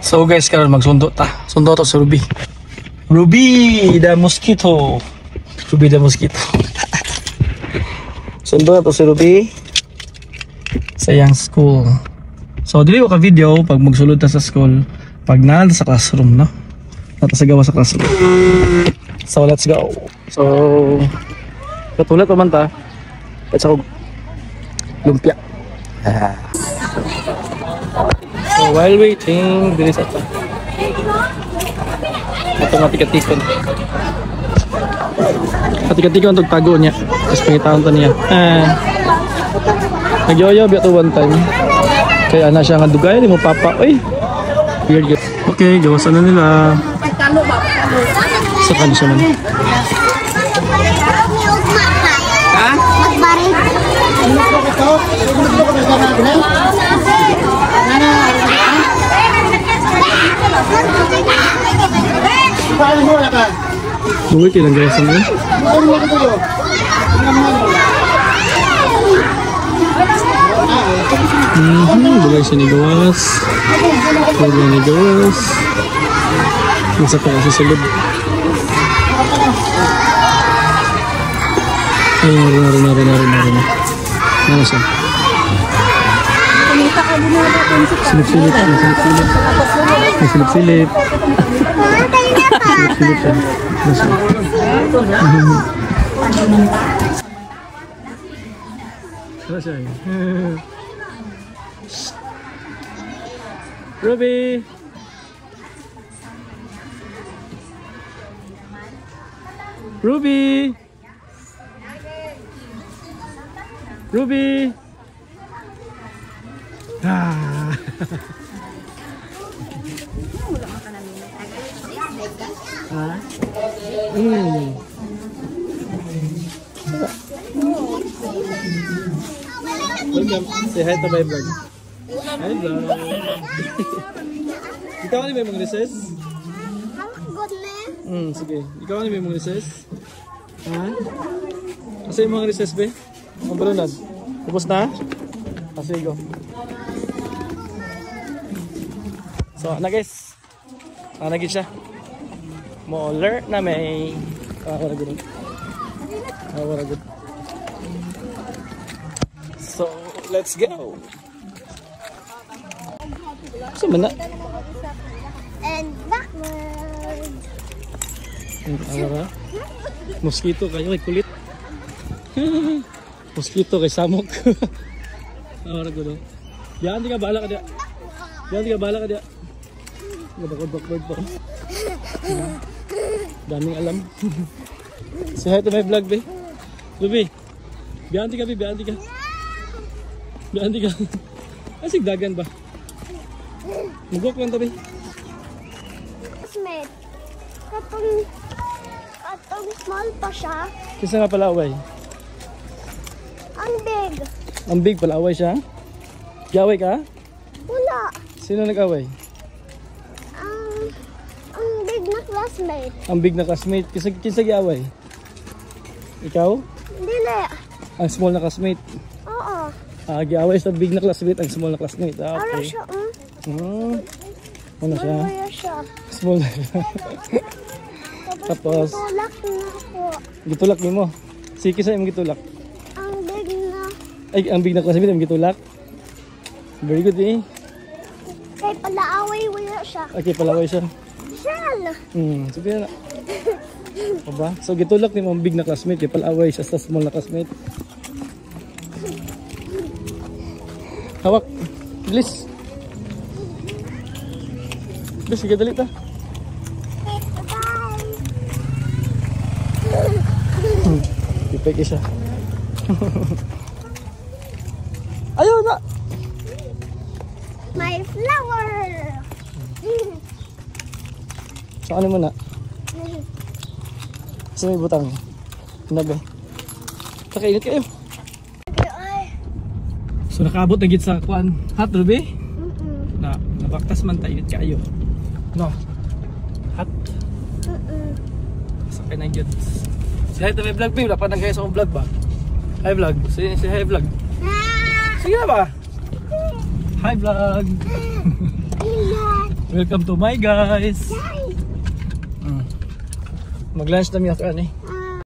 So guys, karon magsundo ta. Sundo to sa Ruby. Ruby the mosquito. Ruby the mosquito. Sundo na to si Ruby sa iyang school. So dili ko ka video pag magsulod ta sa school, pag nanda sa classroom, no? Nata sa gawa sa classroom. So let's go. So katulad pa man ta. Let's go. Lumpia. So while waiting, dili sa ta. Automatic-tikon. Atik-atik untuk tago niya. Tapos pangitaon to niya. Nagyoyo biya to one time. Kaya na siya nga dugay, di mo papa. Uy! Weird yun. Okay, gawasan na nila. Sa kanya siya man. Ha? Buwi kailang gawasan mo? Bagay siya ni gawas. Bagay ni gawas. Masa pa kasi sulod. Ay, narin. Ano siya? Silip-silip. Silip-silip. Ruby. Ruby. Ruby. Welcome. Say hi to my vlog. Hi vlog. Ikaw ano may mga recess? Sige. Ikaw ano may mga recess? Ha? Kasi yung mga recess be? Ang balunad. Tapos na? Sige go. So na guys. Nagit siya. Moller na may wala good. So let's go. So mana? And backward. Mosquito kayo kay kulit. Mosquito kay samok. Awara ko do. Diyan di ka bala ka dia. Backward pa. Daming alam. Say hi to my vlog, be. Ruby. Bianti ka. Asig dagan ba? Mugok lang to, be. Smith. Katong small pa siya. Kisa nga pala away? Ang big. Ang big pala away siya? Gaway ka? Wala. Sino nag-away? Ang big na classmate. Ang big na classmate. Kisa gaway? Ikaw? Dili. Ang small na classmate? Oo. Gaway sa big na classmate, ang small na classmate. Ara Okay. siya. Ano siya? Siya. Small na siya. Tapos gitulak na ako. Gitulak ni mo? Sige sa imong gitulak. Ang big na. Ay, ang big na classmate imong gitulak. Very good, eh. Kay palaaway wala siya. Okay, palaway siya. Shell. Sige na. Aba, so gitulak ni mo ang big na classmate, kay palaway siya sa small na classmate. Hawak. Bilis. Bilis, sige dali ta. Ipeke siya. Ayaw na. My flower. So ano mo na? Sa may butang. Nabe. Kakainit kayo. So nakaabot na gid sa kuan. Hot, Ruby? Nabaktas man tayo kayo. No. Hot. Sakay na gid. Si hi to my vlog, babe. Dapat nang kayo sa akong vlog ba? Hi vlog. Si hi vlog. Sige na ba? Hi vlog. Welcome to my guys. Yay! Mag-lunch na mi after ani.